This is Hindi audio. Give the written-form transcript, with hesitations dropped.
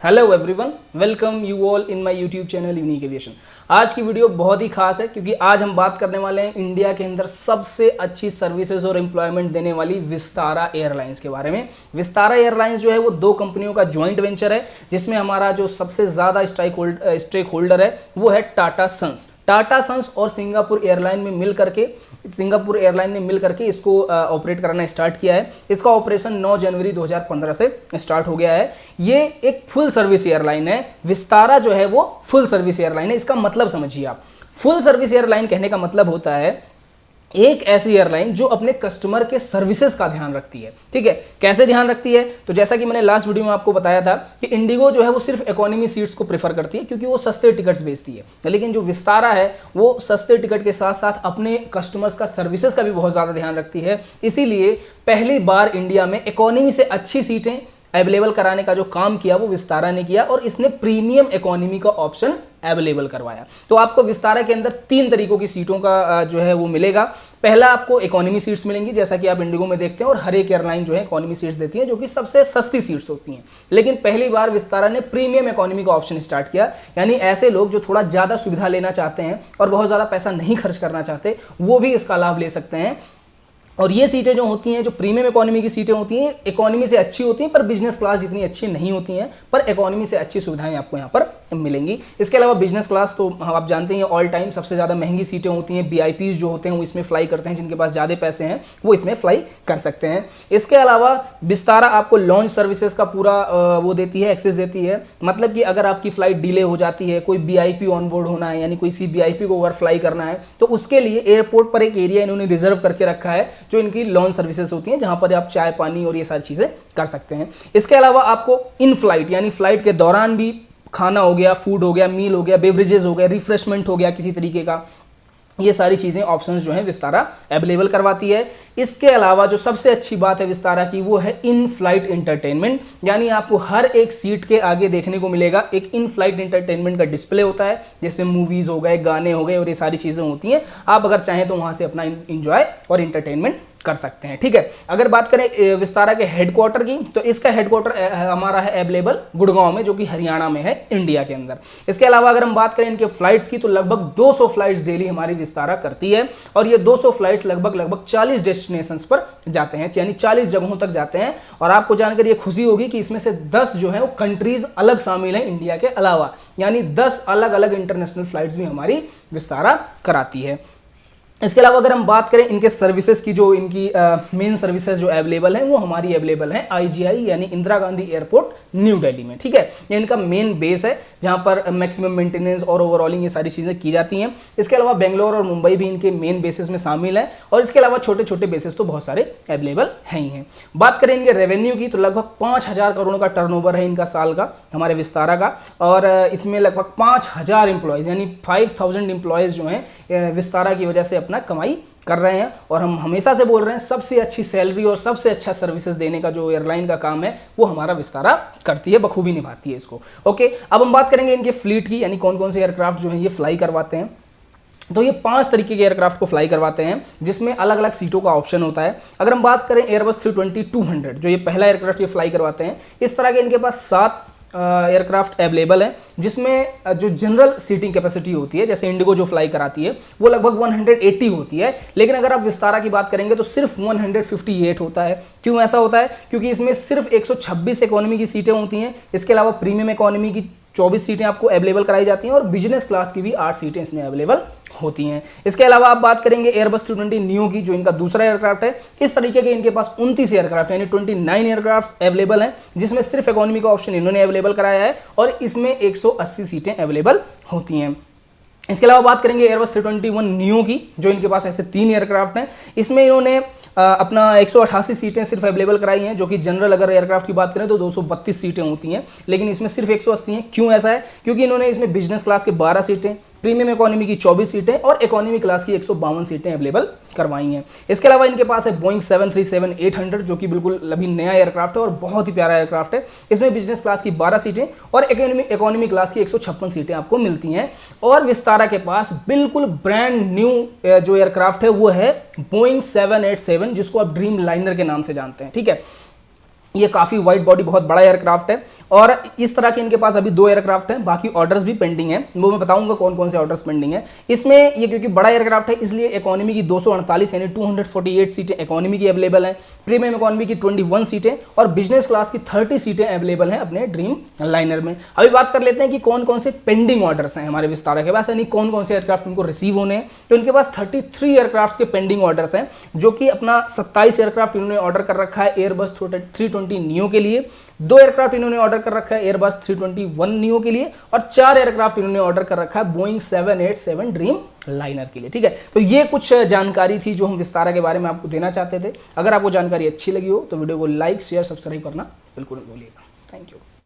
Hello everyone, welcome you all in my YouTube channel unique aviation. आज की वीडियो बहुत ही खास है क्योंकि आज हम बात करने वाले हैं इंडिया के अंदर सबसे अच्छी सर्विसेज और एम्प्लॉयमेंट देने वाली विस्तारा एयरलाइंस के बारे में। विस्तारा एयरलाइंस जो है वो दो कंपनियों का जॉइंट वेंचर है, जिसमें हमारा जो सबसे ज़्यादा स्टेक होल्डर है वो है टाटा सन्स। टाटा सन्स और सिंगापुर एयरलाइन ने मिल करके इसको ऑपरेट करना स्टार्ट किया है। इसका ऑपरेशन 9 जनवरी 2015 से स्टार्ट हो गया है। ये एक फुल सर्विस एयरलाइन है। विस्तारा जो है वो फुल सर्विस एयरलाइन है। इसका मतलब समझिए आप, फुल सर्विस एयरलाइन कहने का मतलब होता है एक ऐसी एयरलाइन जो अपने कस्टमर के सर्विसेज का ध्यान रखती है। ठीक है, कैसे ध्यान रखती है? तो जैसा कि मैंने लास्ट वीडियो में आपको बताया था कि इंडिगो जो है वो सिर्फ इकोनॉमी सीट्स को प्रेफर करती है क्योंकि वो सस्ते टिकट्स बेचती है, लेकिन जो विस्तारा है वो सस्ते टिकट के साथ साथ अपने कस्टमर्स का सर्विसेज का भी बहुत ज़्यादा ध्यान रखती है। इसीलिए पहली बार इंडिया में इकोनॉमी से अच्छी सीटें अवेलेबल कराने का जो काम किया वो विस्तारा ने किया और इसने प्रीमियम इकोनॉमी का ऑप्शन अवेलेबल करवाया। तो आपको विस्तारा के अंदर 3 तरीकों की सीटों का जो है वो मिलेगा। पहला, आपको इकोनॉमी सीट्स मिलेंगी, जैसा कि आप इंडिगो में देखते हैं, और हर एक एयरलाइन जो है इकोनॉमी सीट्स देती है जो कि सबसे सस्ती सीट्स होती हैं। लेकिन पहली बार विस्तारा ने प्रीमियम इकोनॉमी का ऑप्शन स्टार्ट किया, यानी ऐसे लोग जो थोड़ा ज़्यादा सुविधा लेना चाहते हैं और बहुत ज़्यादा पैसा नहीं खर्च करना चाहते वो भी इसका लाभ ले सकते हैं। और ये सीटें जो होती हैं, जो प्रीमियम इकोनॉमी की सीटें होती हैं, इकोनॉमी से अच्छी होती हैं पर बिजनेस क्लास जितनी अच्छी नहीं होती हैं, पर इकोनॉमी से अच्छी सुविधाएं आपको यहाँ पर मिलेंगी। इसके अलावा बिजनेस क्लास तो आप जानते हैं ऑल टाइम सबसे ज़्यादा महंगी सीटें होती हैं। वीआईपीज जो होते हैं वो इसमें फ्लाई करते हैं, जिनके पास ज़्यादा पैसे हैं वो इसमें फ्लाई कर सकते हैं। इसके अलावा विस्तारा आपको लॉन्च सर्विसेज का पूरा वो देती है, एक्सेस देती है। मतलब कि अगर आपकी फ्लाइट डिले हो जाती है, कोई वीआईपी ऑन बोर्ड होना है, यानी कोई सी वीआईपी को ओवर फ्लाई करना है, तो उसके लिए एयरपोर्ट पर एक एरिया इन्होंने रिजर्व करके रखा है जो इनकी लॉन्च सर्विसेज होती हैं, जहां पर आप चाय पानी और ये सारी चीजें कर सकते हैं। इसके अलावा आपको इन फ्लाइट यानी फ्लाइट के दौरान भी खाना हो गया, फूड हो गया, मील हो गया, बेवरेजेस हो गया, रिफ्रेशमेंट हो गया किसी तरीके का, ये सारी चीज़ें ऑप्शंस जो हैं विस्तारा अवेलेबल करवाती है। इसके अलावा जो सबसे अच्छी बात है विस्तारा की वो है इन फ्लाइट एंटरटेनमेंट, यानी आपको हर एक सीट के आगे देखने को मिलेगा एक इन फ्लाइट एंटरटेनमेंट का डिस्प्ले होता है, जिसमें मूवीज़ हो गए, गाने हो गए और ये सारी चीज़ें होती हैं। आप अगर चाहें तो वहाँ से अपना इंजॉय और इंटरटेनमेंट कर सकते हैं। ठीक है, अगर बात करें विस्तारा के हेडक्वार्टर की, तो इसका हेडक्वार्टर हमारा है अवेलेबल गुड़गांव में, जो कि हरियाणा में है, इंडिया के अंदर। इसके अलावा अगर हम बात करें इनके फ्लाइट्स की, तो लगभग 200 फ्लाइट्स डेली हमारी विस्तारा करती है और ये 200 फ्लाइट्स लगभग 40 डेस्टिनेशंस पर जाते हैं, यानी 40 जगहों तक जाते हैं। और आपको जानकर ये खुशी होगी कि इसमें से 10 जो है वो कंट्रीज अलग शामिल हैं इंडिया के अलावा, यानी 10 अलग अलग इंटरनेशनल फ्लाइट्स भी हमारी विस्तारा कराती है। इसके अलावा अगर हम बात करें इनके सर्विसेज की, जो इनकी मेन सर्विसेज जो अवेलेबल हैं वो हमारी अवेलेबल हैं आईजीआई यानी इंदिरा गांधी एयरपोर्ट न्यू दिल्ली में। ठीक है, ये इनका मेन बेस है जहां पर मैक्सिमम मेंटेनेंस और ओवरऑलिंग ये सारी चीज़ें की जाती हैं। इसके अलावा बेंगलोर और मुंबई भी इनके मेन बेसिस में शामिल है और इसके अलावा छोटे छोटे बेसिस तो बहुत सारे अवेलेबल हैं ही हैं। बात करें इनके रेवेन्यू की, तो लगभग 5,000 करोड़ का टर्नओवर है इनका साल का, हमारे विस्तारा का, और इसमें लगभग 5,000 एम्प्लॉयज़ यानी 5,000 एम्प्लॉयज़ जो हैं विस्तारा की वजह से अपना कमाई कर रहे हैं। और हम हमेशा से बोल रहे हैं सबसे अच्छी सैलरी और सबसे अच्छा सर्विसेज देने का जो एयरलाइन का काम है वो हमारा विस्तारा करती है, बखूबी निभाती है इसको। ओके, अब हम बात करेंगे इनके फ्लीट की, यानी कौन कौन से एयरक्राफ्ट जो है ये फ्लाई करवाते हैं। तो ये 5 तरीके के एयरक्राफ्ट को फ्लाई करवाते हैं, जिसमें अलग अलग सीटों का ऑप्शन होता है। अगर हम बात करें एयरबस 320-200 जो ये पहला एयरक्राफ्ट ये फ्लाई करवाते हैं, इस तरह के इनके पास 7 एयरक्राफ्ट अवेलेबल है, जिसमें जो जनरल सीटिंग कैपेसिटी होती है, जैसे इंडिगो जो फ्लाई कराती है वो लगभग 180 होती है, लेकिन अगर आप विस्तारा की बात करेंगे तो सिर्फ 158 होता है। क्यों ऐसा होता है? क्योंकि इसमें सिर्फ 126 इकोनॉमी की सीटें होती हैं। इसके अलावा प्रीमियम इकोनॉमी की 24 सीटें आपको अवेलेबल कराई जाती हैं और बिजनेस क्लास की भी 8 सीटें इसमें अवेलेबल होती हैं। इसके अलावा आप बात करेंगे एयरबस 320 नियो की, जो इनका दूसरा एयरक्राफ्ट है। इस तरीके के इनके पास 29 एयरक्राफ्ट यानी 29 एयरक्राफ्ट अवेलेबल हैं, जिसमें सिर्फ इकोनॉमी का ऑप्शन इन्होंने अवेलेबल कराया है और इसमें 180 सीटें अवेलेबल होती हैं। इसके अलावा बात करेंगे एयरबस 321 नियो की, जो इनके पास ऐसे 3 एयरक्राफ्ट हैं। इसमें इन्होंने अपना 188 सीटें सिर्फ अवेलेबल कराई हैं, जो कि जनरल अगर एयरक्राफ्ट की बात करें तो 232 सीटें होती हैं, लेकिन इसमें सिर्फ 180 हैं। क्यों ऐसा है? क्योंकि इन्होंने इसमें बिजनेस क्लास के 12 सीटें, प्रीमियम इकोनॉमी की 24 सीटें और इकोनॉमी क्लास की 152 सीटें अवेलेबल करवाई हैं। इसके अलावा इनके पास है बोइंग 737-800 जो कि बिल्कुल अभी नया एयरक्राफ्ट है और बहुत ही प्यारा एयरक्राफ्ट है। इसमें बिजनेस क्लास की 12 सीटें और इकोनॉमी क्लास की 156 सीटें आपको मिलती हैं। और विस्तारा के पास बिल्कुल ब्रांड न्यू जो एयरक्राफ्ट है वो है बोइंग 787, जिसको आप ड्रीम लाइनर के नाम से जानते हैं। ठीक है, ये काफ़ी वाइड बॉडी बहुत बड़ा एयरक्राफ्ट है और इस तरह के इनके पास अभी 2 एयरक्राफ्ट हैं, बाकी ऑर्डर्स भी पेंडिंग हैं, वो मैं बताऊंगा कौन कौन से ऑर्डर्स पेंडिंग हैं। इसमें ये क्योंकि बड़ा एयरक्राफ्ट है इसलिए इकोनॉमी की 248 यानी 248 सीटें इकोनॉमी की अवेलेबल हैं, प्रीमियम इकोनॉमी की 21 सीटें और बिजनेस क्लास की 30 सीटें अवेलेबल हैं अपने ड्रीम लाइनर में। अभी बात कर लेते हैं कि कौन कौन से पेंडिंग ऑर्डर्स हैं हमारे विस्तारा के पास, यानी कौन कौन से एयरक्राफ्ट उनको रिसीव होने हैं। तो इनके पास 33 एयरक्राफ्ट के पेंडिंग ऑर्डर्स हैं, जो कि अपना 27 एयरक्राफ्ट इन्होंने ऑर्डर कर रखा है एयरबस 320 नियो के लिए, 2 एयरक्राफ्ट इन्होंने ऑर्डर कर रखा है एयरबस 321 नियो के लिए और 4 एयरक्राफ्ट इन्होंने ऑर्डर कर रखा है बोइंग 787 ड्रीम लाइनर के लिए। ठीक है, तो ये कुछ जानकारी थी जो हम विस्तारा के बारे में आपको देना चाहते थे। अगर आपको जानकारी अच्छी लगी हो तो वीडियो को लाइक शेयर सब्सक्राइब करना बिल्कुल नहीं भूलिएगा। Thank you.